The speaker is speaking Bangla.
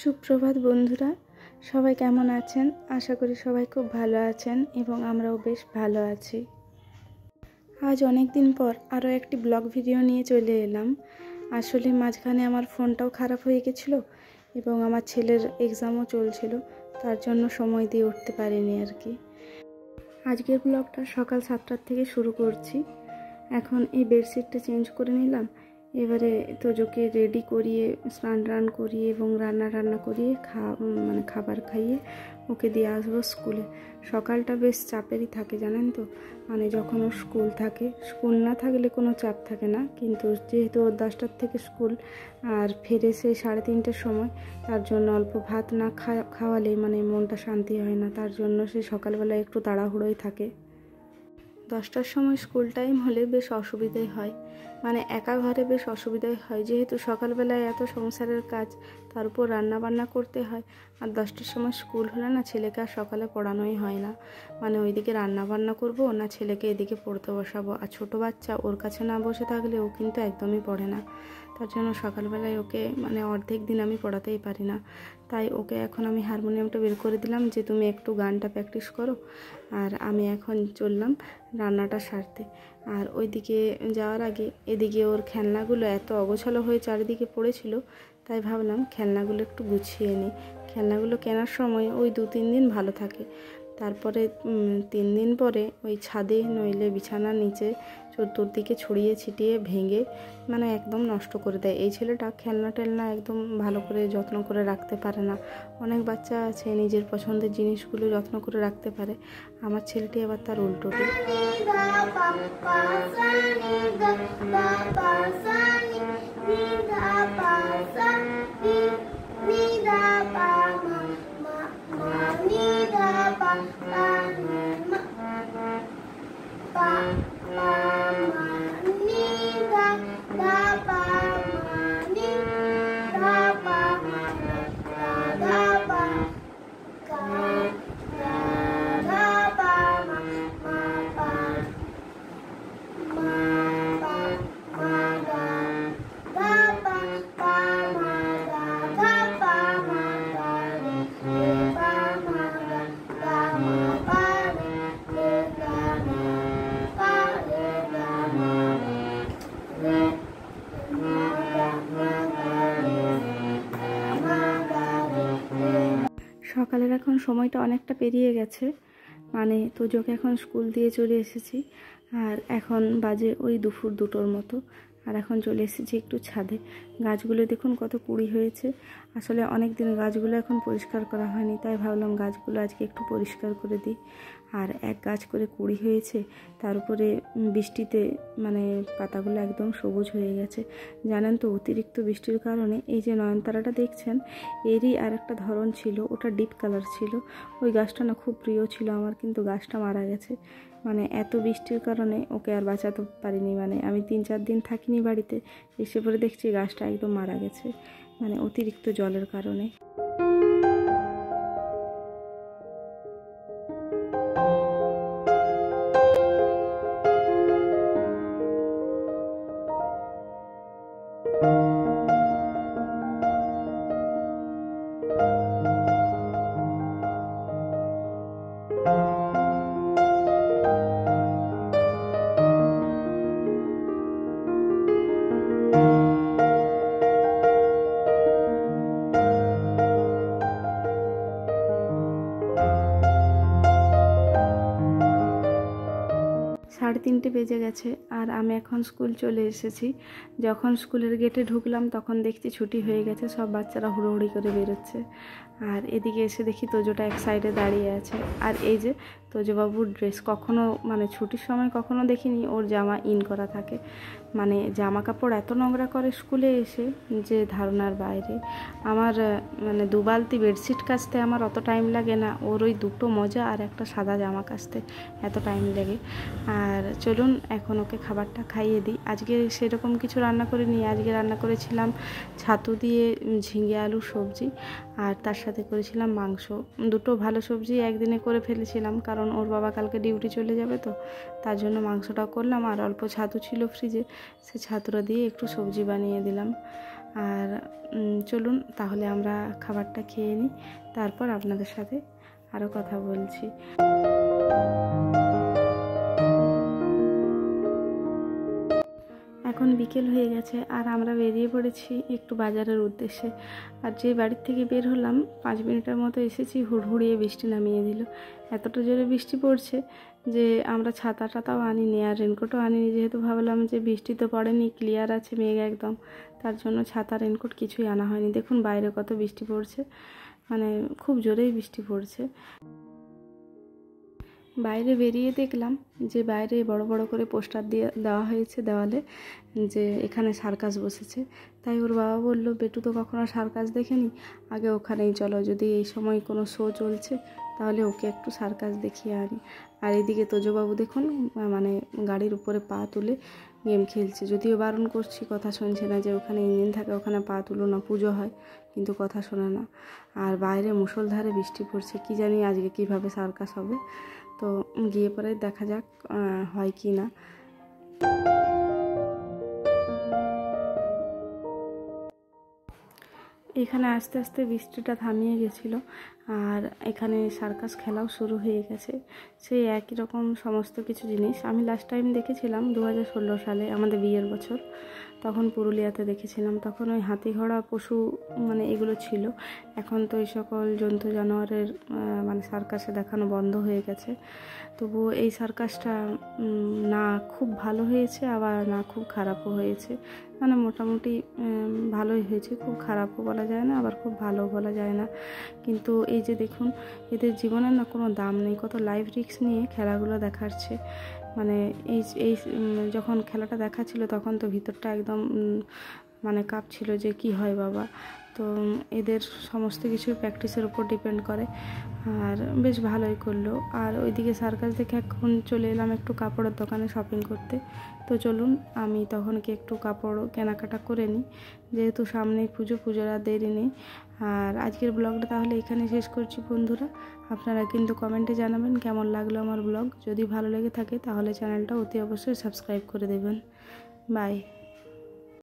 সুপ্রভাত বন্ধুরা, সবাই কেমন আছেন? আশা করি সবাই খুব ভালো আছেন এবং আমরাও বেশ ভালো আছি। আজ অনেক দিন পর আরও একটি ব্লগ ভিডিও নিয়ে চলে এলাম। আসলে মাঝখানে আমার ফোনটাও খারাপ হয়ে গেছিলো এবং আমার ছেলের এক্সামও চলছিল, তার জন্য সময় দিয়ে উঠতে পারিনি আর কি। আজকের ব্লগটা সকাল 7টার থেকে শুরু করছি। এখন এই বেডশিটটা চেঞ্জ করে নিলাম, এবারে তোজোকে রেডি করিয়ে স্নান করিয়ে এবং রান্না করিয়ে খাবার খাইয়ে ওকে দিয়ে আসবো স্কুলে। সকালটা বেশ চাপেরই থাকে জানেন তো, যখন ওর স্কুল থাকে, স্কুল না থাকলে কোনো চাপ থাকে না, কিন্তু যেহেতু ওর 10টার থেকে স্কুল আর ফেরে সেই 3:30টার সময়, তার জন্য অল্প ভাত না খাওয়ালেই মনটা শান্তি হয় না। তার জন্য সে সকালবেলায় একটু তাড়াহুড়োই থাকে। 10টার সময় স্কুল টাইম হলে বেশ অসুবিধাই হয়, একা ঘরে বেশ অসুবিধাই হয়, যেহেতু সকালবেলায় এত সংসারের কাজ, তার উপর রান্নাবান্না করতে হয়। আর 10টার সময় স্কুল হলে না, ছেলেকে আর সকালে পড়ানোই হয় না। ওইদিকে রান্নাবান্না করবো না, ছেলেকে এদিকে পড়তে বসাবো। আর ছোটো বাচ্চা, ওর কাছে না বসে থাকলে ও কিন্তু একদমই পড়ে না। তার জন্য সকালবেলায় ওকে অর্ধেক দিন আমি পড়াতেই পারি না। তাই ওকে এখন আমি হারমোনিয়ামটা বের করে দিলাম যে তুমি একটু গানটা প্র্যাকটিস করো, আর আমি এখন চললাম রান্নাটা সারতে। আর ওইদিকে যাওয়ার আগে এদিকে ওর খেলনাগুলো এত অগোছালো হয়ে চারিদিকে পড়েছিল, তাই ভাবলাম খেলনাগুলো একটু গুছিয়ে নিই। খেলনাগুলো কেনার সময় ওই 2-3 দিন ভালো থাকে, তারপরে 3 দিন পরে ওই ছাদে নইলে বিছানার নিচে চতুর্দিকে ছড়িয়ে ছিটিয়ে ভেঙে একদম নষ্ট করে দেয়। এই ছেলেটা খেলনা টেলনা একদম ভালো করে যত্ন করে রাখতে পারে না। অনেক বাচ্চা আছে নিজের পছন্দের জিনিসগুলো যত্ন করে রাখতে পারে, আমার ছেলেটি আবার তার উল্টোটি। সকালের এখন সময়টা অনেকটা পেরিয়ে গেছে, তোজোকে এখন স্কুল দিয়ে চলে এসেছি। আর এখন বাজে ওই দুপুর 2টোর মতো। আর এখন চলে এসেছি একটু ছাদে। গাছগুলো দেখুন কত কুড়ি হয়েছে। আসলে অনেক দিন গাছগুলো এখন পরিষ্কার করা হয়নি, তাই ভাবলাম গাছগুলো আজকে একটু পরিষ্কার করে দিই। আর এক গাছ করে কুড়ি হয়েছে, তার উপরে বৃষ্টিতে পাতাগুলো একদম সবুজ হয়ে গেছে। জানেন তো, অতিরিক্ত বৃষ্টির কারণে এই যে নয়নতারাটা দেখছেন, এরই আর একটা ধরন ছিল, ওটা ডিপ কালার ছিল। ওই গাছটা না খুব প্রিয় ছিল আমার, কিন্তু গাছটা মারা গেছে। এত বৃষ্টির কারণে ওকে আর বাঁচাতে পারিনি। আমি 3-4 দিন থাকিনি বাড়িতে, এসে পরে দেখছি গাছটা একদম মারা গেছে, অতিরিক্ত জলের কারণে। সাড়ে 3টে বেজে গেছে আর আমি এখন স্কুল চলে এসেছি। যখন স্কুলের গেটে ঢুকলাম তখন দেখছি ছুটি হয়ে গেছে, সব বাচ্চারা হুড়োহুড়ি করে বেরোচ্ছে। আর এদিকে এসে দেখি তোজোটা এক সাইডে দাঁড়িয়ে আছে। আর এই যে তোজোবাবুর ড্রেস, কখনো ছুটির সময় কখনো দেখিনি ওর জামা ইন করা থাকে। জামা কাপড় এত নোংরা করে স্কুলে এসে যে ধারণার বাইরে। আমার 2 বালতি বেডশিট কাচতে আমার অত টাইম লাগে না, ওর ওই 2টো মোজা আর একটা সাদা জামা কাচতে এত টাইম লাগে। আর চলুন এখন ওকে খাবারটা খাইয়ে দিই। আজকে সেরকম কিছু রান্না করিনি, আজকে রান্না করেছিলাম ছাতু দিয়ে ঝিঙে আলুর সবজি, আর তার সাথে করেছিলাম মাংস। 2টো ভালো সবজি একদিনে করে ফেলেছিলাম, কারণ ওর বাবা কালকে ডিউটি চলে যাবে, তো তার জন্য মাংসটাও করলাম। আর অল্প ছাতু ছিল ফ্রিজে, সে ছাতুটা দিয়ে একটু সবজি বানিয়ে দিলাম। আর চলুন তাহলে আমরা খাবারটা খেয়ে নিই, তারপর আপনাদের সাথে আরও কথা বলছি। এখন বিকেল হয়ে গেছে আর আমরা বেরিয়ে পড়েছি একটু বাজারের উদ্দেশ্যে। আর যে বাড়ির থেকে বের হলাম 5 মিনিটের মতো এসেছি, হুড়হুড়িয়ে বৃষ্টি নামিয়ে দিল। এতটা জোরে বৃষ্টি পড়ছে যে আমরা ছাতা টাতাও আনিনি আর রেনকোটও আনিনি, যেহেতু ভাবলাম যে বৃষ্টি তো পড়েনি, ক্লিয়ার আছে মেঘ একদম, তার জন্য ছাতা রেনকোট কিছুই আনা হয়নি। দেখুন বাইরে কত বৃষ্টি পড়ছে, মানে খুব জোরেই বৃষ্টি পড়ছে। বাইরে বেরিয়ে দেখলাম যে বাইরে বড় বড় করে পোস্টার দিয়ে দেওয়া হয়েছে দেওয়ালে যে এখানে সার্কাস বসেছে। তাই ওর বাবা বলল, বেটু তো কখনো সার্কাস দেখেনি, আগে ওখানেই চলো, যদি এই সময় কোনো শো চলছে তাহলে ওকে একটু সার্কাস দেখিয়ে আনি। আর এদিকে তোজবাবু দেখুন মানে গাড়ির উপরে পা তুলে গেম খেলছে, যদিও বারণ করছি কথা শুনছে না, যে ওখানে ইঞ্জিন থাকে ওখানে পা তুলো না, পুজো হয়, কিন্তু কথা শোনে না। আর বাইরে মুষলধারে বৃষ্টি পড়ছে, কি জানি আজকে কিভাবে সার্কাস হবে, তো গিয়ে পরে দেখা যাক হয় কি না। এখানে আস্তে আস্তে বৃষ্টিটা থামিয়ে গেছিলো আর এখানে সার্কাস খেলাও শুরু হয়ে গেছে। সেই একই রকম সমস্ত কিছু জিনিস আমি লাস্ট টাইম দেখেছিলাম 2016 সালে, আমাদের বিয়ের বছর, তখন পুরুলিয়াতে দেখেছিলাম। তখন ওই হাতি ঘোড়া পশু মানে এগুলো ছিল। এখন তো এই সকল জন্তু জানোয়ারের মানে সার্কাসে দেখানো বন্ধ হয়ে গেছে। তবুও এই সার্কাসটা না খুব ভালো হয়েছে আবার না খুব খারাপও হয়েছে, মানে মোটামুটি ভালোই হয়েছে, খুব খারাপও বলা যায় না আবার খুব ভালো বলা যায় না। কিন্তু এই যে দেখুন এদের জীবনের না কোনো দাম নেই, কত লাইফ রিস্ক নিয়ে খেলাগুলো দেখাচ্ছে। মানে এই যখন খেলাটা দেখাচ্ছিল তখন তো ভিতরটা একদম মানে কাঁপছিল যে কি হয় বাবা। তো এদের সমস্ত কিছু প্র্যাকটিসের উপর ডিপেন্ড করে, আর বেশ ভালোই করলো। আর ওইদিকে সার্কাস দেখে এখন চলে এলাম একটু কাপড়ের দোকানে শপিং করতে। তো চলুন আমি তখন কি একটু কাপড় কেনাকাটা করে নিই, যেহেতু সামনেই পুজোর আর দেরি নেই। আর আজকের ব্লগটা তাহলে এখানে শেষ করছি বন্ধুরা। আপনারা কিন্তু কমেন্টে জানাবেন কেমন লাগলো আমার ব্লগ। যদি ভালো লেগে থাকে তাহলে চ্যানেলটা অতি অবশ্যই সাবস্ক্রাইব করে দেবেন। বাই।